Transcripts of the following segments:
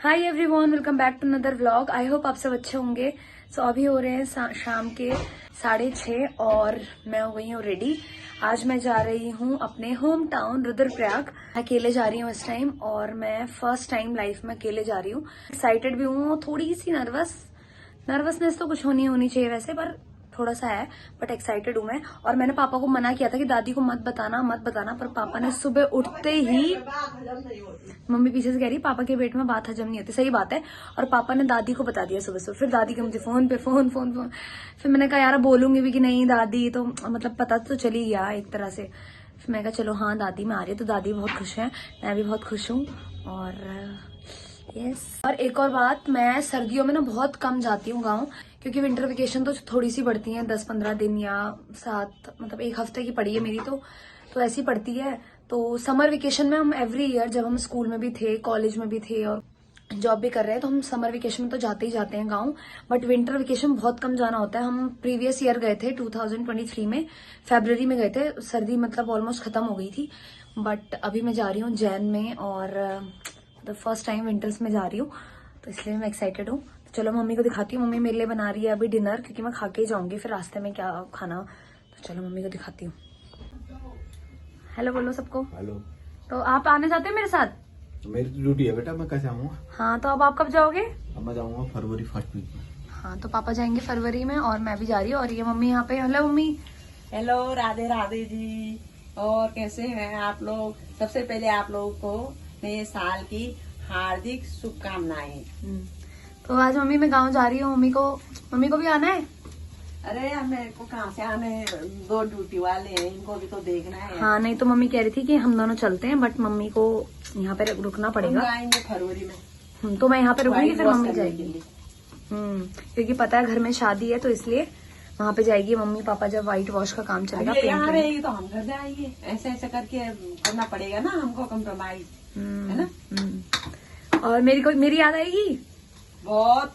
Hi everyone, welcome back to another vlog. I hope आप सब अच्छे होंगे। सो अभी हो रहे हैं शाम के 6:30 और मैं हो गई हूँ रेडी। आज मैं जा रही हूँ अपने होम टाउन रुद्रप्रयाग। अकेले जा रही हूँ इस टाइम और मैं फर्स्ट टाइम लाइफ में अकेले जा रही हूँ। एक्साइटेड भी हूँ, थोड़ी सी नर्वसनेस तो कुछ होनी चाहिए वैसे, पर थोड़ा सा है, बट एक्साइटेड हूँ मैं। और मैंने पापा को मना किया था कि दादी को मत बताना, पर पापा ने सुबह उठते ही, मम्मी पीछे से कह रही पापा के पेट में बात हजम नहीं होती, सही बात है। और पापा ने दादी को बता दिया सुबह। फिर दादी के मुझे फोन पे फोन। फिर मैंने कहा यार बोलूंगी भी कि नहीं दादी, तो मतलब पता तो चली गया एक तरह से। फिर मैं कहा चलो हाँ दादी मैं आ रही है, तो दादी बहुत खुश है, मैं भी बहुत खुश हूँ। और यस, और एक और बात, मैं सर्दियों में ना बहुत कम जाती हूँ गाँव, क्योंकि विंटर वेकेशन तो थोड़ी सी पड़ती है, 10-15 दिन या 7, मतलब 1 हफ्ते की पड़ी है मेरी तो ऐसी पड़ती है। तो समर वेकेशन में हम एवरी ईयर, जब हम स्कूल में भी थे, कॉलेज में भी थे और जॉब भी कर रहे हैं, तो हम समर वेकेशन में तो जाते ही जाते हैं गाँव। बट विंटर वेकेशन बहुत कम जाना होता है। हम प्रीवियस ईयर गए थे 2023 में, फरवरी में गए थे। सर्दी मतलब ऑलमोस्ट खत्म हो गई थी। बट अभी मैं जा रही हूँ जैन में, और फर्स्ट टाइम विंटर्स में जा रही हूँ, तो इसलिए मैं एक्साइटेड हूँ। तो चलो मम्मी को दिखाती हूँ। मम्मी मेरे लिए बना रही है अभी डिनर, क्योंकि मैं खा के ही जाऊंगी फिर रास्ते में क्या खाना। तो चलो मम्मी को दिखाती हूँ। हेलो बोलो सबको। हेलो। तो आप आने जाते हैं मेरे साथ? मेरी ड्यूटी है बेटा, मैं कैसे आऊंगा? हाँ, तो अब आप कब जाओगे? अब मैं जाऊंगा फरवरी फर्स्ट वीक में। हाँ, तो पापा जाएंगे फरवरी में और मैं भी जा रही हूँ। और ये मम्मी यहाँ पे। Hello mummy. Hello, Radhe Radhe ji. और कैसे हैं आप लोग? सबसे पहले आप लोगों को नए साल की हार्दिक शुभकामनाएं। तो आज मम्मी मैं गाँव जा रही हूँ। मम्मी को भी आना है। अरे मेरे को कहाँ से आने, 2 ड्यूटी वाले हैं, इनको भी तो देखना है। हाँ, नहीं तो मम्मी कह रही थी कि हम दोनों चलते हैं, बट मम्मी को यहाँ पे रुकना पड़ेगा। हम आएंगे फरवरी में। तो मैं यहाँ पे रुकूंगी, फिर मम्मी वाइट वॉश जाएगी। क्योंकि पता है घर में शादी है, तो इसलिए वहाँ पे जाएगी मम्मी पापा जब व्हाइट वॉश का काम चलेगा। करने। यहाँ रहेगी तो हम घर जाएंगे, ऐसे करके करना पड़ेगा ना हमको, कम्प्रोमाइज है ना। और मेरी याद आएगी बहुत।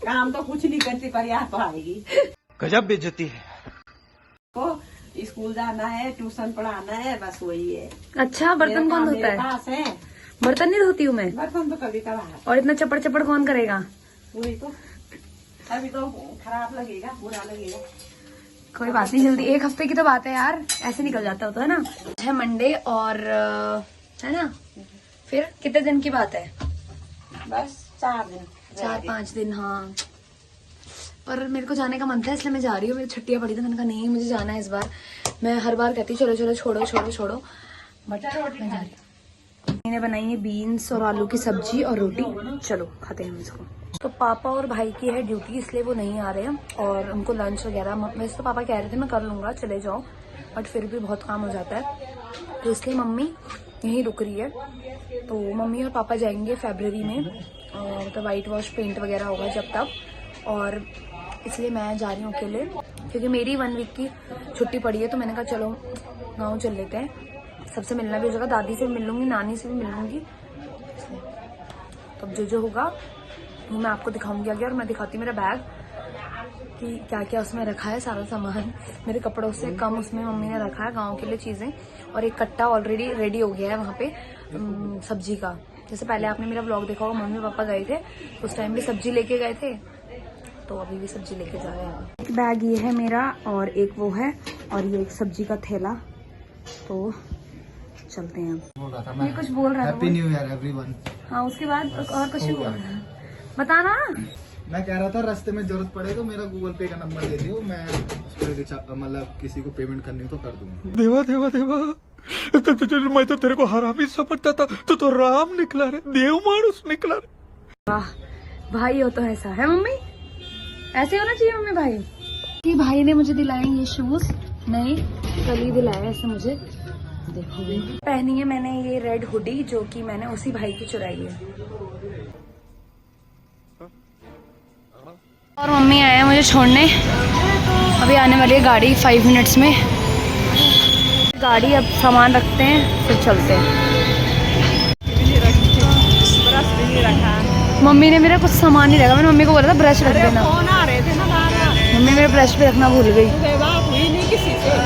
काम तो कुछ नहीं करती, पर याद तो आएगी। गजब बेइज्जती है। को स्कूल जाना है, ट्यूशन पढ़ाना है, बस वही है। अच्छा, बर्तन कौन धोता है? पास है। बर्तन नहीं धोती हूँ मैं। बर्तन तो कभी कभार। और इतना चपड़ कौन करेगा? वही तो, अभी तो खराब लगेगा, बुरा लगेगा। कोई बात नहीं, जल्दी 1 हफ्ते की तो बात है यार, ऐसे निकल जाता होता है ना। है मंडे और है ना, फिर कितने दिन की बात है? बस 4 दिन, 4-5 दिन। हाँ, पर मेरे को जाने का मन था, इसलिए मैं जा रही हूँ। मेरी छुट्टियां पड़ी थी, मैंने कहा नहीं मुझे जाना है इस बार। मैं हर बार कहती चलो छोड़ो, बट मैं जा रही हूँ। मैंने बनाई है बीन्स और आलू की सब्जी और रोटी। चलो खाते हैं हम इसको। तो पापा और भाई की है ड्यूटी, इसलिए वो नहीं आ रहे हैं, और उनको लंच वगैरह वैसे तो पापा कह रहे थे मैं कर लूंगा, चले जाओ, बट फिर भी बहुत काम हो जाता है, तो इसलिए मम्मी यहीं रुक रही है। तो मम्मी और पापा जाएंगे फरवरी में, और तो वाइट वॉश पेंट वगैरह होगा जब तक, और इसलिए मैं जा रही हूँ अकेले, क्योंकि मेरी 1 वीक की छुट्टी पड़ी है। तो मैंने कहा चलो गाँव चल लेते हैं, सबसे मिलना भी हो जाएगा, दादी से भी मिल लूंगी, नानी से भी मिल लूंगी। तब जो होगा वो मैं आपको दिखाऊंगी आगे। और मैं दिखाती हूँ मेरा बैग कि क्या क्या उसमें रखा है, सारा सामान मेरे कपड़ों से कम उसमें मम्मी ने रखा है गाँव के लिए चीज़ें। और एक कट्टा ऑलरेडी रेडी हो गया है वहाँ पे सब्जी का। जैसे पहले आपने मेरा ब्लॉग देखा होगा, मम्मी पापा गए थे उस टाइम भी सब्जी लेके गए थे, तो अभी भी सब्जी लेके जा रहे हैं। एक बैग ये है मेरा, और एक वो है, और ये एक सब्जी का थैला। तो चलते हैं। ये कुछ बोल रहा था। Happy new year everyone. हाँ, उसके बाद और कुछ बोल रहा है, बताना। मैं कह रहा था रास्ते में जरूरत पड़े तो मेरा गूगल पे का नंबर दे दियो, मैं मतलब किसी को पेमेंट करनी हो तो कर दूंगा। देवा मैं तो तेरे को हरामी समझता था, तो राम निकला रे, देव मानुस निकला रे। वाह, भाई हो तो ऐसा है मम्मी, ऐसे होना चाहिए मम्मी भाई। कि भाई ने मुझे दिलाए ये शूज, नहीं कल ही दिलाया ऐसे मुझे, देखो भी। पहनी है मैंने ये रेड हुडी, जो कि मैंने उसी भाई की चुराई है। और मम्मी आए हैं मुझे छोड़ने, अभी आने वाली है गाड़ी 5 मिनट्स में। गाड़ी, अब सामान रखते हैं फिर चलते हैं। ब्रश भी नहीं रखा। मम्मी ने मेरा कुछ सामान नहीं रखा, मैंने मम्मी को बोला था ब्रश रख देना। फोन आ रहे थे ना बाहर, मम्मी मेरे ब्रश भी रखना भूल गई। बात हुई नहीं किसी से,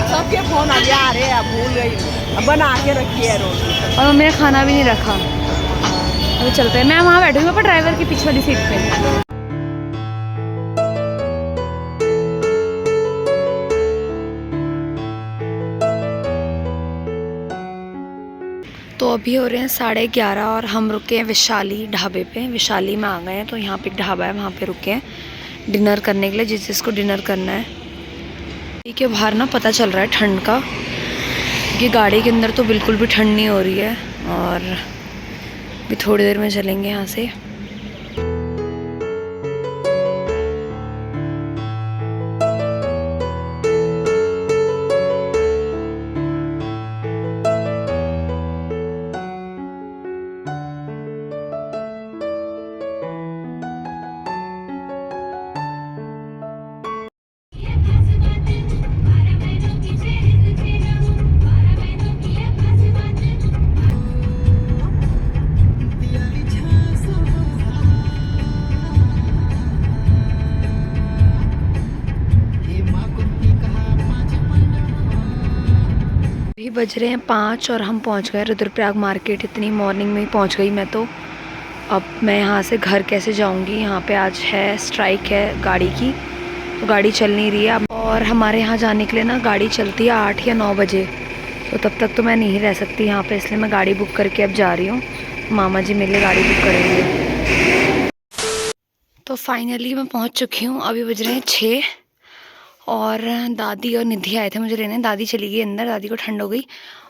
सबके फोन अभी आ रहे हैं, अब भूल गई, अब बना के रखी है रोटी। और मम्मी ने खाना भी नहीं रखा। अभी चलते हैं। मैं वहाँ बैठूंगी पर ड्राइवर की पीछे वाली सीट पे। तो अभी हो रहे हैं 11:30 और हम रुके हैं विशाली ढाबे पे। विशाली में आ गए हैं, तो यहाँ पे एक ढाबा है, वहाँ पे रुके हैं डिनर करने के लिए, जिसको डिनर करना है। ठीक है, बाहर ना पता चल रहा है ठंड का, क्योंकि गाड़ी के अंदर तो बिल्कुल भी ठंड नहीं हो रही है। और अभी थोड़ी देर में चलेंगे यहाँ से। अभी बज रहे हैं 5 और हम पहुंच गए रुद्रप्रयाग मार्केट। इतनी मॉर्निंग में ही पहुंच गई मैं तो। अब मैं यहाँ से घर कैसे जाऊँगी? यहाँ पे आज है स्ट्राइक है गाड़ी की, तो गाड़ी चल नहीं रही है। और हमारे यहाँ जाने के लिए ना गाड़ी चलती है 8 या 9 बजे, तो तब तक तो मैं नहीं रह सकती यहाँ पे, इसलिए मैं गाड़ी बुक करके अब जा रही हूँ। मामा जी मेरे लिए गाड़ी बुक करेंगे। तो फाइनली मैं पहुँच चुकी हूँ। अभी बज रहे हैं 6 और दादी और निधि आए थे मुझे लेने। दादी चली गई अंदर, दादी को ठंड हो गई,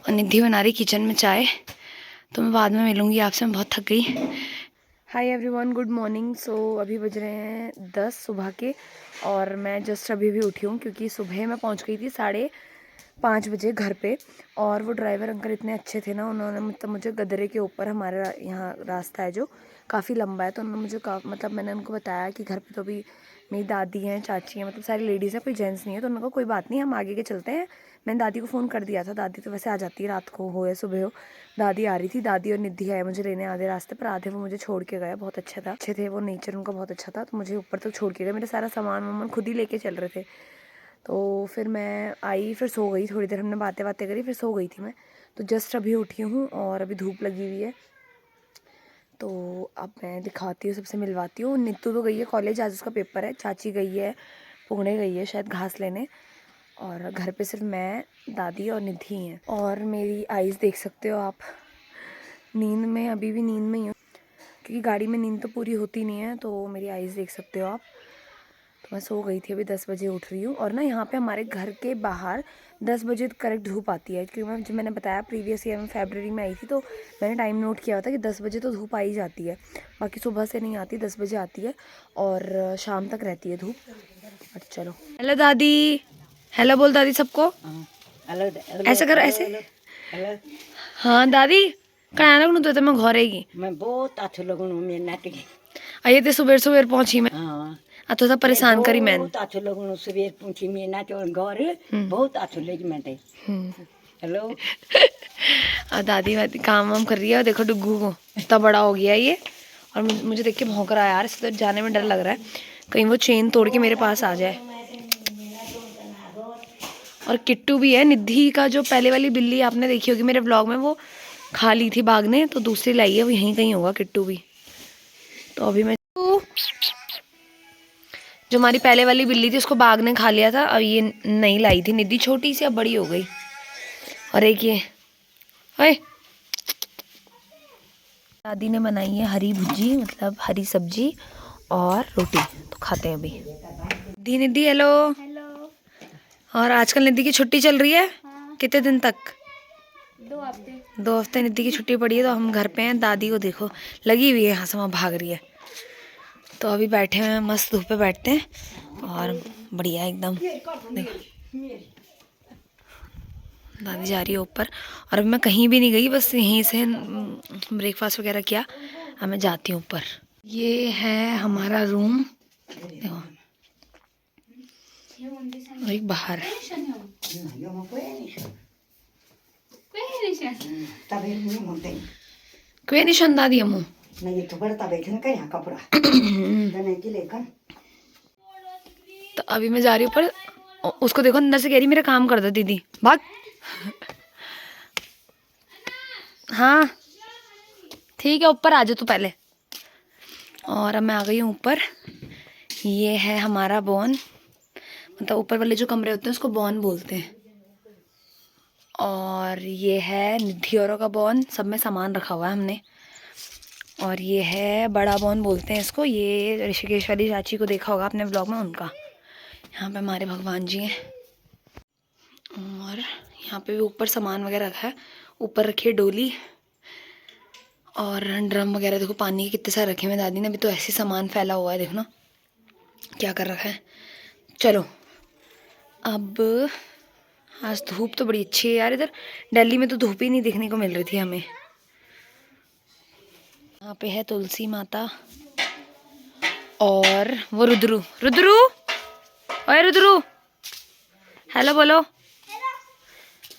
और निधि बना रही किचन में चाय। तो मैं बाद में मिलूँगी आपसे, मैं बहुत थक गई। Hi everyone, good morning. So अभी बज रहे हैं 10 सुबह के, और मैं जस्ट अभी भी उठी हूँ, क्योंकि सुबह मैं पहुँच गई थी 5:30 बजे घर पे। और वो ड्राइवर अंकल इतने अच्छे थे ना, उन्होंने मतलब मुझे गदरे के ऊपर, हमारे यहाँ रास्ता है जो काफ़ी लंबा है, तो उन्होंने मुझे मतलब मैंने उनको बताया कि घर पे तो अभी मेरी दादी हैं, चाची हैं, मतलब सारी लेडीज़ हैं, कोई जेंट्स नहीं है। तो उन्होंने कहा कोई बात नहीं, हम आगे के चलते हैं। मैंने दादी को फ़ोन कर दिया था, दादी तो वैसे आ जाती है, रात को हो या सुबह हो। दादी आ रही थी, दादी और निधि आए मुझे लेने आधे रास्ते पर। आधे वो मुझे छोड़ के गए, बहुत अच्छा था, अच्छे थे वो, नेचर उनका बहुत अच्छा था। तो मुझे ऊपर तक छोड़ के गए, मेरा सारा सामान वामान खुद ही लेके चल रहे थे। तो फिर मैं आई, फिर सो गई थोड़ी देर, हमने बातें करी, फिर सो गई थी मैं। तो जस्ट अभी उठी हूँ और अभी धूप लगी हुई है। तो अब मैं दिखाती हूँ, सबसे मिलवाती हूँ। नीतू तो गई है कॉलेज, आज उसका पेपर है। चाची गई है पुणे, गई है शायद घास लेने। और घर पे सिर्फ मैं, दादी और निधि हैं। और मेरी आईज़ देख सकते हो आप, नींद में, अभी भी नींद में ही हूँ, क्योंकि गाड़ी में नींद तो पूरी होती नहीं है। तो मेरी आईज़ देख सकते हो आप। तो मैं सो गई थी, अभी 10 बजे उठ रही हूँ। और ना यहाँ पे हमारे घर के बाहर 10 बजे करेक्ट धूप आती है, क्योंकि जब मैंने बताया प्रीवियस ईयर में फरवरी में आई थी, तो मैंने टाइम नोट किया था कि 10 बजे तो धूप आ ही जाती है। बाकी सुबह से नहीं आती, 10 बजे आती है और शाम तक रहती है धूप। अच्छा चलो, हेलो दादी, हेलो बोल दादी सबको, ऐसा करो, ऐसे। हाँ दादी, कहाँ लगनू तो मैं घरेगी, मैं बहुत अच्छे लोगों में नाटक आइए तो सुबह सुबह पहुंची मैं। हाँ थोड़ा सा परेशान करी मैंने। बहुत अच्छे लोगों सुबह पूछी मैं नाच और घर बहुत अच्छे लगी मैं। हेलो। और दादी वादी काम वाम कर रही है, और देखो डुग्गू को इतना बड़ा हो गया ये, और मुझे देख के भौंक रहा है यार। इससे तो जाने में डर लग रहा है, कहीं वो चेन तोड़ के मेरे पास आ जाए। और किट्टू भी है, निधि का जो पहले वाली बिल्ली आपने देखी होगी मेरे ब्लॉग में, वो खा ली थी बाघ ने, तो दूसरी लाई है, वो यहीं कहीं होगा किट्टू भी। तो अभी मैं, जो हमारी पहले वाली बिल्ली थी उसको बाघ ने खा लिया था, अब ये नई लाई थी निधि, छोटी सी, अब बड़ी हो गई। और एक ये दादी ने बनाई है हरी भुजी, मतलब हरी सब्जी और रोटी, तो खाते हैं अभी। निधि हेलो। हेलो। और आजकल निधि की छुट्टी चल रही है। हाँ। कितने दिन तक? 2 हफ्ते। 2 हफ्ते निधि की छुट्टी पड़ी है, तो हम घर पे हैं। दादी को देखो लगी हुई है, यहाँ से वहाँ भाग रही है। तो अभी बैठे हैं मस्त धूप पे बैठते हैं, और बढ़िया एकदम। दादी जा रही है ऊपर, और अभी मैं कहीं भी नहीं गई, बस यहीं से ब्रेकफास्ट वगैरह किया। अब मैं जाती हूँ ऊपर। ये है हमारा रूम, देखो, और एक बाहर। कोई निशान दादी हम तो अभी मैं जा रही हूँ ऊपर। उसको देखो अंदर से कह रही मेरा काम कर दो दीदी, भाग। हाँ ठीक है, ऊपर आ जा तू पहले। और अब मैं आ गई हूँ ऊपर। ये है हमारा बॉन, मतलब ऊपर वाले जो कमरे होते हैं उसको बॉन बोलते हैं। और ये है निधि औरों का बॉन, सब में सामान रखा हुआ है हमने। और ये है बड़ा बॉन बोलते हैं इसको, ये ऋषिकेश वाली चाची को देखा होगा आपने व्लॉग में, उनका। यहाँ पे हमारे भगवान जी हैं। और यहाँ पे भी ऊपर सामान वगैरह रखा है। ऊपर रखी है डोली और ड्रम वगैरह, देखो पानी के कितने सारे रखे हुए हैं। दादी ने भी तो ऐसे सामान फैला हुआ है, देखो ना क्या कर रखा है। चलो अब, आज धूप तो बड़ी अच्छी है यार, इधर दिल्ली में तो धूप ही नहीं देखने को मिल रही थी हमें। यहाँ पे है तुलसी माता और वो रुद्रू। रुद्रू, ओए रुद्रू, हेलो बोलो।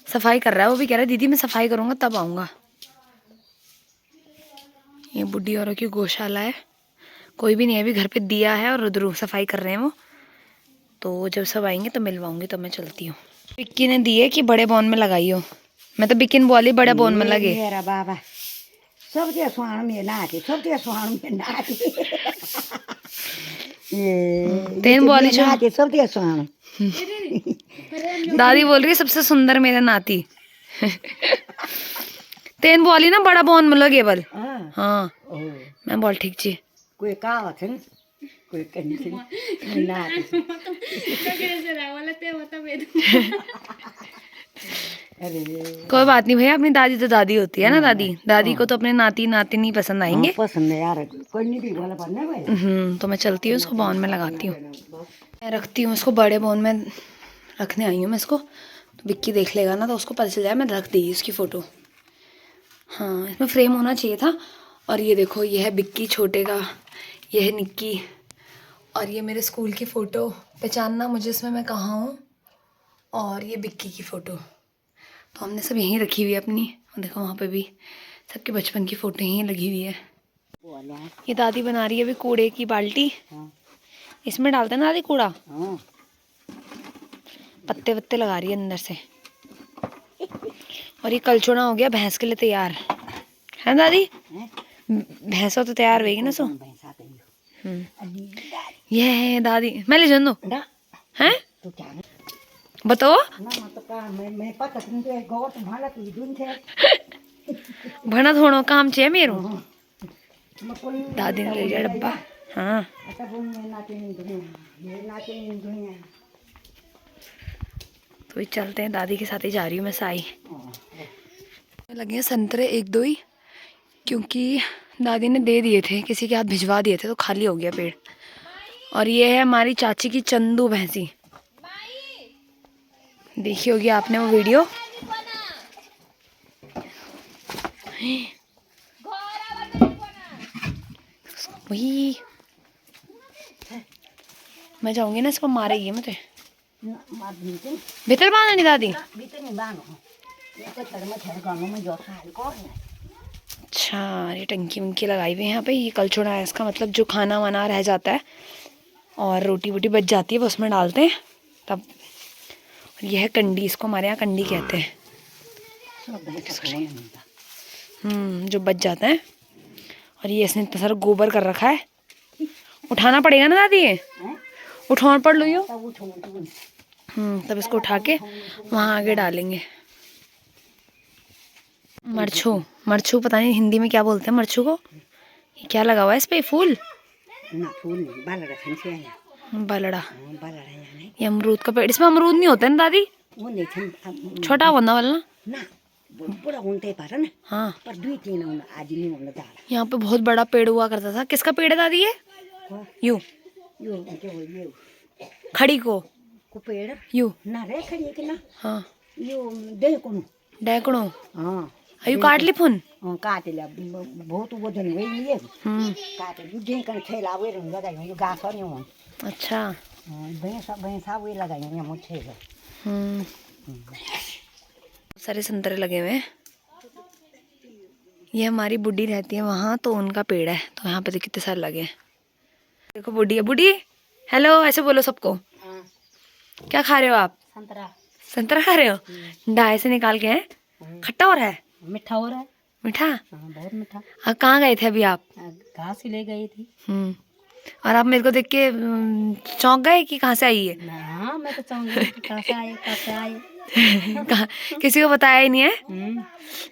सफाई कर रहा है वो भी, कह रहा है दीदी मैं सफाई करूँगा तब आऊँगा। ये बुढ़ी औरों की गौशाला है, कोई भी नहीं है अभी घर पे, दिया है और रुद्रू सफाई कर रहे हैं वो। तो जब सब आएंगे तो मिलवाऊंगी, तो मैं चलती हूँ। बिक्की ने दिए कि बड़े बॉन में लगाई हो, मैं तो बिक्की ने बोली बड़े बॉन में लगे। मेरा बाबा सब के स्वाण में नाचे, सब के स्वाण में नाचे। ये तेन बोली जो नाचे सब के स्वाण। दादी बोल रही है सबसे सुंदर मेरे नाती। तेन बोली ना बड़ा बॉन में लगे बल। हाँ मैं बोल ठीक जी। कोई कहावत है, कोई कंठी नाचे। अरे कोई बात नहीं भैया, अपनी दादी तो दादी होती है ना। दादी दादी को तो अपने नाती नाती नहीं पसंद आएंगे। पसंद है यार, कोई नहीं भी वाला बनना भाई। तो मैं चलती हूँ, इसको बॉन में लगाती हूँ। मैं रखती हूँ इसको, बड़े बॉन में रखने आई हूँ मैं इसको। तो बिक्की देख लेगा ना तो उसको पता चल जाए मैं रख दी इसकी फ़ोटो। हाँ इसमें फ्रेम होना चाहिए था। और ये देखो, ये है बिक्की छोटे का, ये है निक्की, और ये मेरे स्कूल की फ़ोटो, पहचानना मुझे इसमें मैं कहाँ हूँ। और ये बिक्की की फ़ोटो तो हमने सब यहीं रखी हुई है अपनी। और देखो वहाँ पे भी सबके बचपन की फ़ोटो यहीं लगी हुई है। ये दादी बना रही है अभी कूड़े की बाल्टी, इसमें डालते हैं ना दादी कूड़ा। पत्ते वत्ते लगा रही है अंदर से। और ये कलचोना हो गया भैंस के लिए तैयार है ना दादी। भैंस तो तैयार होगी ना सो। ये है दादी, मैं ले जान दो हैं, बताओ। भना थोड़ा काम चाहिए मेरे। दादी ने ले लिया डब्बा। हाँ तो चलते हैं, दादी के साथ ही जा रही हूँ मैं साई। लगे हैं संतरे एक दो ही, क्योंकि दादी ने दे दिए थे, किसी के हाथ भिजवा दिए थे तो खाली हो गया पेड़। और ये है हमारी चाची की चंदू भैंसी, देखी होगी आपने वो वीडियो। वही मैं जाऊंगी ना, इसको मारेगी मुझे। भीतर बांधा नहीं दादी। अच्छा ये टंकी वंकी लगाई हुई है यहाँ पे। ये कलछुड़ा है इसका, मतलब जो खाना वाना रह जाता है और रोटी वोटी बच जाती है वो उसमें डालते हैं तब। यह है कंडी, इसको हमारे यहाँ कंडी कहते हैं। जो बच जाता है। और ये इसने इतना सारा गोबर कर रखा है, उठाना पड़ेगा ना दादी, ये उठाना पड़ लो यो। तब इसको उठा के वहाँ आगे डालेंगे। मरछू, मरछू पता नहीं हिंदी में क्या बोलते हैं मरछू को। ये क्या लगा हुआ है इस पे, फूल ना? फूल नहीं, बलड़ा। ये अमरूद का पेड़, इसमें अमरूद नहीं होता है ना दादी। वो नहीं छोटा होना वाला ना, पूरा उनते पर ना। हाँ पर दुई तीन आज नहीं होना दाल। यहाँ पे बहुत बड़ा पेड़ हुआ करता था। किसका पेड़ है दादी ये? यू यो खड़ी को पेड़ यू ना रे खड़ी के ना। हाँ यो दे को डैकड़ो हाँ अयू काट ली फुन। काट लिया, बहुत वजन वे लिए काट ली दे कर थैला वे रंग लगाई यो घास नहीं हो। अच्छा भैंसा वे लगाई ये मुझे। सारे संतरे लगे हुए हैं। ये हमारी बुड्ढी रहती है वहाँ, तो उनका पेड़ है, तो यहाँ पे तो कितने सारे लगे हैं। देखो बुड्ढी है, बुड्ढी हेलो ऐसे बोलो सबको। क्या खा रहे हो आप? संतरा। संतरा खा रहे हो? डाय से निकाल के हैं, खट्टा हो रहा है? मीठा हो रहा है। मीठा। हाँ बहुत मीठा। कहाँ गए थे अभी आप? घास ही ले गई थी। और आप मेरे को देख के चौंक गए कि कहाँ से आई है? हाँ मैं तो चाहूंगी कहाँ से आए कहाँ से आए। किसी को बताया ही नहीं है।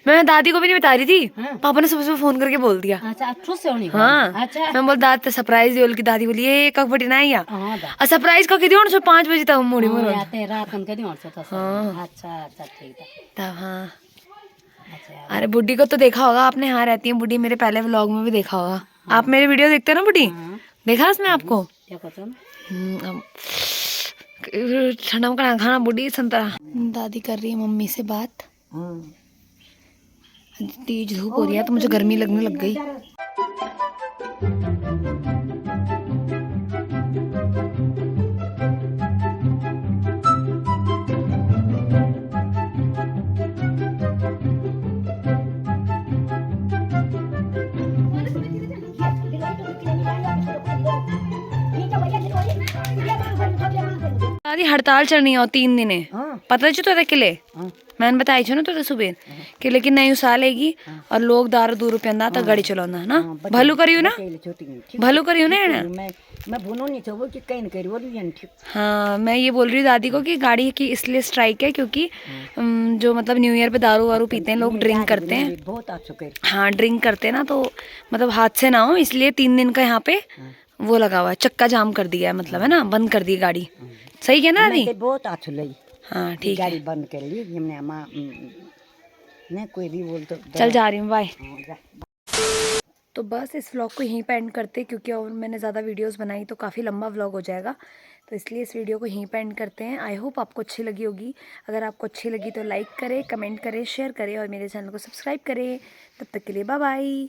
मैं दादी को भी नहीं बता रही थी। पापा ने सुबह सुबह फोन करके बोल दिया। अच्छा अच्छो से होनी। हाँ अच्छा मैं बोल दादी सरप्राइज दियो की दादी बोली ये कब बटी ना या हाँ और सरप्राइज का किदी 5 बजे तक मुड़ी मुड़ आते रात कन कदी और सोता। हाँ। अच्छा अच्छा ठीक है। तब हाँ। अच्छा अरे बुड्ढी को तो देखा होगा आपने, यहाँ रहती है बुड्ढी, मेरे पहले व्लॉग में भी देखा होगा। आप मेरे वीडियो देखते हो ना बुड्ढी? देखा उसमें आपको? देखो तो अब ठंडा में खाना बुड्ढी संतरा। दादी कर रही है मम्मी से बात। तेज धूप हो रही है तो मुझे गर्मी लगने लग गई। दादी हड़ताल चलनी है 3 दिन है। पता है तो किले मैंने बताई छो ना तो सुबह कि लेकिन नई साल आएगी और लोग दारू दूर पिंदा तो गाड़ी चलाना है ना। भलू करियो ना, भलू करियो ना। मैं भूनो नहीं चाहूँ कि कहीं करी वो नहीं। हाँ मैं ये बोल रही हूँ दादी को कि गाड़ी की इसलिए स्ट्राइक है क्योंकि जो मतलब न्यू ईयर पे दारू वारू पीते हैं लोग, ड्रिंक करते हैं। बहुत अच्छा कर। हाँ ड्रिंक करते हैं ना तो मतलब हादसे ना हो इसलिए 3 दिन का यहाँ पे वो लगा हुआ है, चक्का जाम कर दिया है मतलब है ना, बंद कर दी गाड़ी। सही है ना दादी? बहुत अच्छा लगी। हाँ ठीक है गाड़ी बंद कर ली हमने। माँ ने कोई भी बोल तो चल जा रही हूँ, बाय। तो बस इस व्लॉग को यहीं पे एंड करते हैं क्योंकि और मैंने ज़्यादा वीडियोस बनाई तो काफ़ी लंबा व्लॉग हो जाएगा, तो इसलिए इस वीडियो को यहीं पे एंड करते हैं। आई होप आपको अच्छी लगी होगी। अगर आपको अच्छी लगी तो लाइक करें, कमेंट करें, शेयर करें और मेरे चैनल को सब्सक्राइब करें। तब तक के लिए बाय बाय।